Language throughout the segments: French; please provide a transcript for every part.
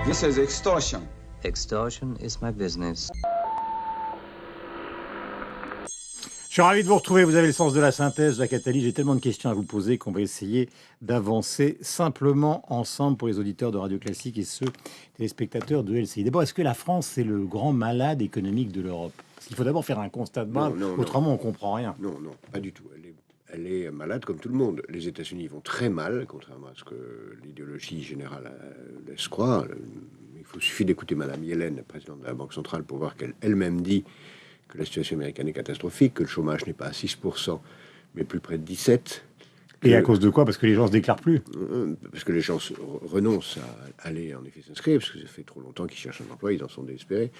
This is extortion. Extortion is my business. Je suis ravi de vous retrouver. Vous avez le sens de la synthèse, Jacques Attali. J'ai tellement de questions à vous poser qu'on va essayer d'avancer simplement ensemble pour les auditeurs de Radio Classique et ceux téléspectateurs de LCI. D'abord, est-ce que la France, c'est le grand malade économique de l'Europe? Parce qu'il faut d'abord faire un constat de base. Autrement, on ne comprend rien. Non, pas du tout. Elle est malade comme tout le monde. Les États-Unis vont très mal, contrairement à ce que l'idéologie générale laisse croire. Il suffit d'écouter Madame Yellen, présidente de la Banque centrale, pour voir qu'elle elle-même dit que la situation américaine est catastrophique, que le chômage n'est pas à 6%, mais plus près de 17%. Et à cause de quoi? Parce que les gens se déclarent plus. Parce que les gens renoncent à aller en effet s'inscrire, parce que ça fait trop longtemps qu'ils cherchent un emploi, ils en sont désespérés.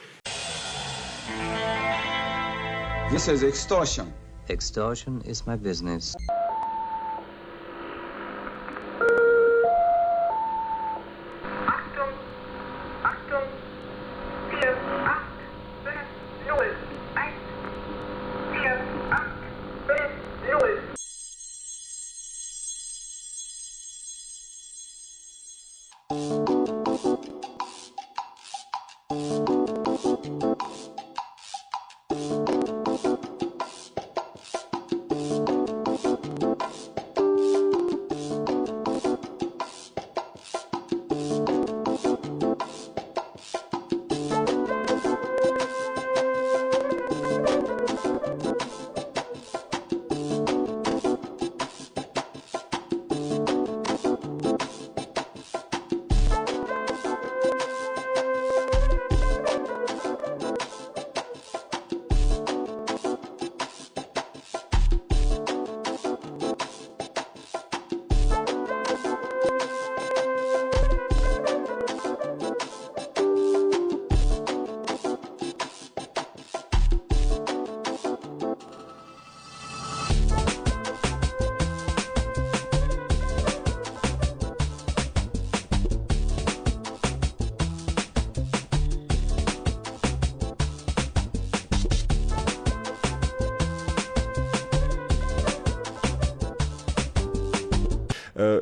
This is extortion. Extortion is my business.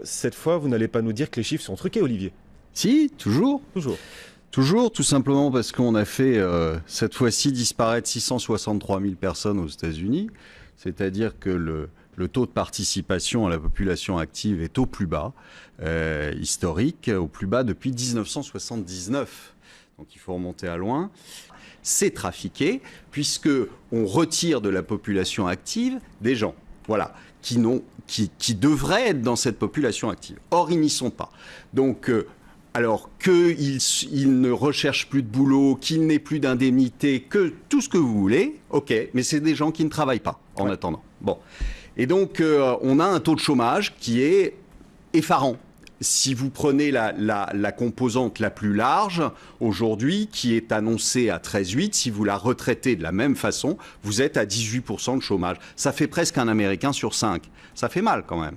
Cette fois, vous n'allez pas nous dire que les chiffres sont truqués, Olivier? Si, toujours. Toujours, tout simplement parce qu'on a fait cette fois-ci disparaître 663 000 personnes aux États-Unis. C'est-à-dire que le taux de participation à la population active est au plus bas, historique, au plus bas depuis 1979. Donc il faut remonter à loin. C'est trafiqué, puisque on retire de la population active des gens. Voilà. Qui devraient être dans cette population active. Or, ils n'y sont pas. Donc, alors qu'ils ne recherchent plus de boulot, qu'ils n'aient plus d'indemnité, que tout ce que vous voulez, ok, mais c'est des gens qui ne travaillent pas en attendant. Bon. Et donc, on a un taux de chômage qui est effarant. Si vous prenez la composante la plus large, aujourd'hui, qui est annoncée à 13,8, si vous la retraitez de la même façon, vous êtes à 18% de chômage. Ça fait presque un Américain sur 5. Ça fait mal quand même.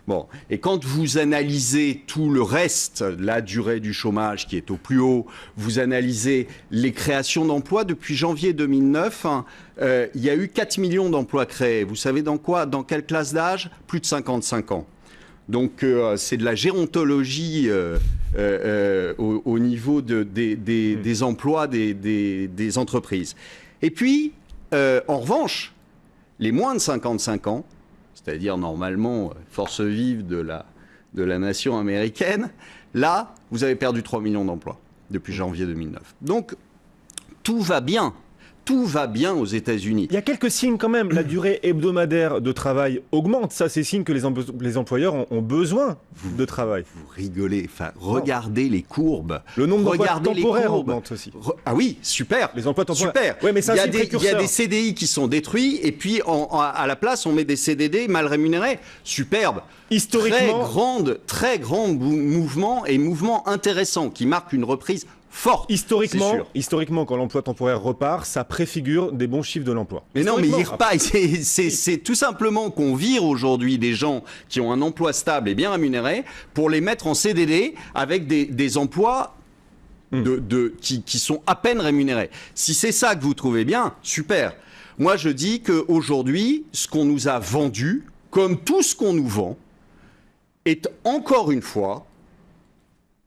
Bon, et quand vous analysez tout le reste, la durée du chômage qui est au plus haut, vous analysez les créations d'emplois depuis janvier 2009, il y a eu 4 millions d'emplois créés. Vous savez dans quoi? Dans quelle classe d'âge? Plus de 55 ans. Donc c'est de la gérontologie au niveau des emplois des entreprises. Et puis, en revanche, les moins de 55 ans, c'est-à-dire normalement force vive de la nation américaine, là, vous avez perdu 3 millions d'emplois depuis janvier 2009. Donc, tout va bien. Tout va bien aux États-Unis. Il y a quelques signes quand même. La durée hebdomadaire de travail augmente. Ça, c'est signe que les employeurs ont besoin de travail. Vous rigolez. Enfin, regardez les courbes. Le nombre d'emplois temporaires augmente aussi. Ah oui, super. Les emplois temporaires. Super. Ouais, mais ça, il y a des CDI qui sont détruits et puis à la place, on met des CDD mal rémunérés. Superbe. Historiquement, très grand mouvement et mouvement intéressant qui marque une reprise forte. Historiquement, quand l'emploi temporaire repart, ça préfigure des bons chiffres de l'emploi. Mais non, mais il repart. C'est tout simplement qu'on vire aujourd'hui des gens qui ont un emploi stable et bien rémunéré pour les mettre en CDD avec des emplois qui sont à peine rémunérés. Si c'est ça que vous trouvez bien, super. Moi, je dis qu'aujourd'hui, ce qu'on nous a vendu, comme tout ce qu'on nous vend, est encore une fois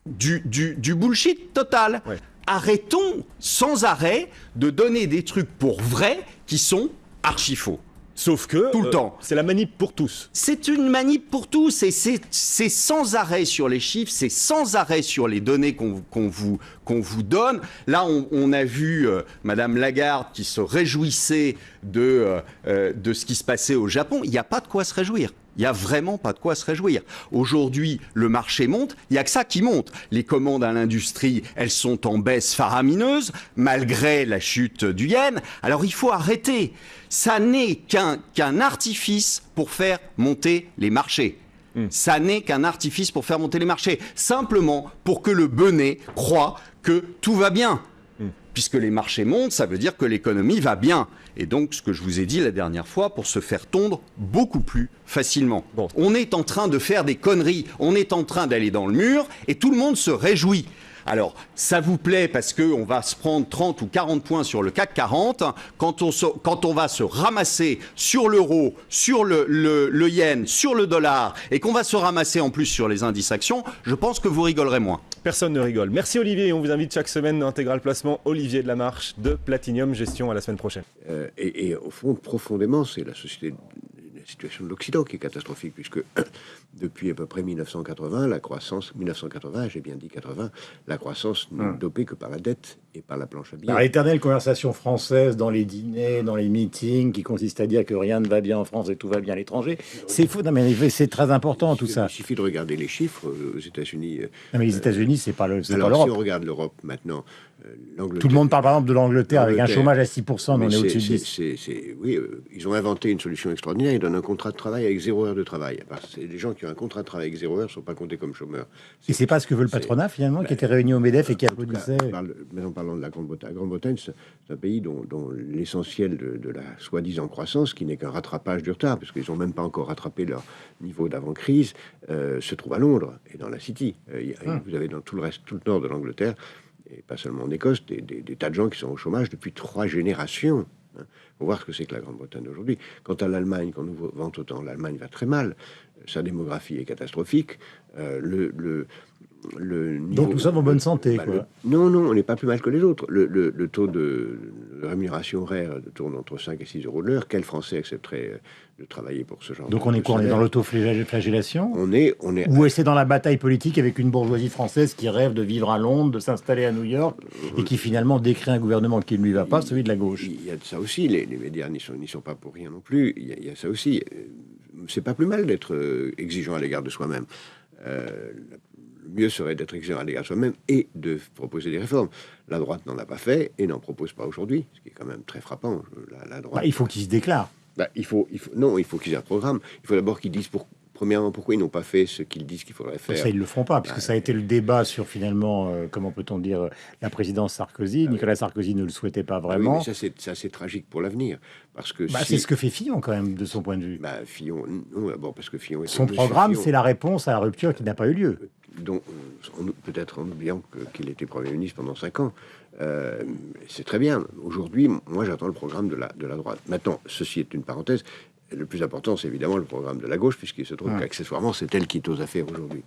du bullshit total. Ouais. Arrêtons sans arrêt de donner des trucs pour vrais qui sont archi faux. Sauf que Tout le temps. c'est la manip pour tous. C'est une manip pour tous et c'est sans arrêt sur les chiffres, c'est sans arrêt sur les données qu'on vous donne. Là, on a vu Madame Lagarde qui se réjouissait de ce qui se passait au Japon. Il n'y a pas de quoi se réjouir. Il n'y a vraiment pas de quoi se réjouir. Aujourd'hui, le marché monte, il n'y a que ça qui monte. Les commandes à l'industrie, elles sont en baisse faramineuse, malgré la chute du yen. Alors il faut arrêter. Ça n'est qu'un artifice pour faire monter les marchés. Ça n'est qu'un artifice pour faire monter les marchés. Simplement pour que le benet croit que tout va bien. Puisque les marchés montent, ça veut dire que l'économie va bien. Et donc, ce que je vous ai dit la dernière fois, pour se faire tondre beaucoup plus facilement. Bon. On est en train de faire des conneries, on est en train d'aller dans le mur, et tout le monde se réjouit. Alors, ça vous plaît parce qu'on va se prendre 30 ou 40 points sur le CAC 40, quand on va se ramasser sur l'euro, sur le yen, sur le dollar, et qu'on va se ramasser en plus sur les indices actions, je pense que vous rigolerez moins. Personne ne rigole. Merci Olivier, et on vous invite chaque semaine dans Intégral Placement. Olivier de la Marche de Platinium Gestion. À la semaine prochaine. Et au fond, profondément, c'est la situation de l'Occident qui est catastrophique, puisque depuis à peu près 1980, la croissance, 1980, j'ai bien dit 80, la croissance n'est dopée que par la dette et par la planche à billets. Par l'éternelle conversation française dans les dîners, dans les meetings, qui consiste à dire que rien ne va bien en France et tout va bien à l'étranger. C'est faux. Non, mais c'est très important tout ça. Il suffit de regarder les chiffres aux États-Unis. Non, mais les États-Unis, c'est pas Alors, si l'Europe. on regarde l'Europe maintenant, l'Angleterre... Tout le monde parle par exemple de l'Angleterre avec un L'Angleterre. chômage à 6%, mais on est au-dessus de 10. Oui, ils ont inventé une solution extraordinaire. Ils donnent un contrat de travail avec 0 heure de travail. C'est les gens qui ont un contrat de travail avec 0 heure ne sont pas comptés comme chômeurs. Et c'est pas ce que veut le patronat finalement, qui était réuni au MEDEF et qui applaudissait. Maintenant, parlons de la Grande-Bretagne. La Grande-Bretagne, c'est un pays dont l'essentiel de la soi-disant croissance, qui n'est qu'un rattrapage du retard, parce qu'ils n'ont même pas encore rattrapé leur niveau d'avant-crise, se trouve à Londres et dans la City. Vous avez dans tout le reste, tout le nord de l'Angleterre, et pas seulement en Écosse, des tas de gens qui sont au chômage depuis 3 générations. Il faut voir ce que c'est que la Grande-Bretagne aujourd'hui. Quant à l'Allemagne, quand nous vante autant, l'Allemagne va très mal. Sa démographie est catastrophique. Le niveau, Donc tout ça en bonne santé, quoi. Non, on n'est pas plus mal que les autres. Le taux de rémunération horaire tourne entre 5 et 6 euros de l'heure. Quel Français accepterait de travailler pour ce genre Donc on est quoi? On est dans l'autoflagellation? On est Ou c'est dans la bataille politique avec une bourgeoisie française qui rêve de vivre à Londres, de s'installer à New York, et qui finalement décrit un gouvernement qui ne lui va pas, celui de la gauche. Il y a de ça aussi. Les médias n'y sont pas pour rien non plus. Il y a ça aussi. C'est pas plus mal d'être exigeant à l'égard de soi-même. Le mieux serait d'être exigeant à l'égard de soi-même et de proposer des réformes. La droite n'en a pas fait et n'en propose pas aujourd'hui, ce qui est quand même très frappant. La droite. Il faut qu'ils se déclarent. Il faut qu'ils aient un programme. Il faut d'abord qu'ils disent premièrement pourquoi ils n'ont pas fait ce qu'ils disent qu'il faudrait faire. Ça, ils ne le feront pas, puisque ça a été le débat sur finalement, comment peut-on dire, la présidence Sarkozy. Nicolas Sarkozy ne le souhaitait pas vraiment. Oui, mais ça, c'est tragique pour l'avenir. Parce que c'est ce que fait Fillon, quand même, de son point de vue. Fillon, non, d'abord parce que Fillon... Son programme, c'est la réponse à la rupture qui n'a pas eu lieu. Donc, peut-être en oubliant qu'il était Premier ministre pendant 5 ans. C'est très bien. Aujourd'hui, moi, j'attends le programme de la droite. Maintenant, ceci est une parenthèse. Le plus important, c'est évidemment le programme de la gauche, puisqu'il se trouve qu'accessoirement, c'est elle qui est aux affaires aujourd'hui.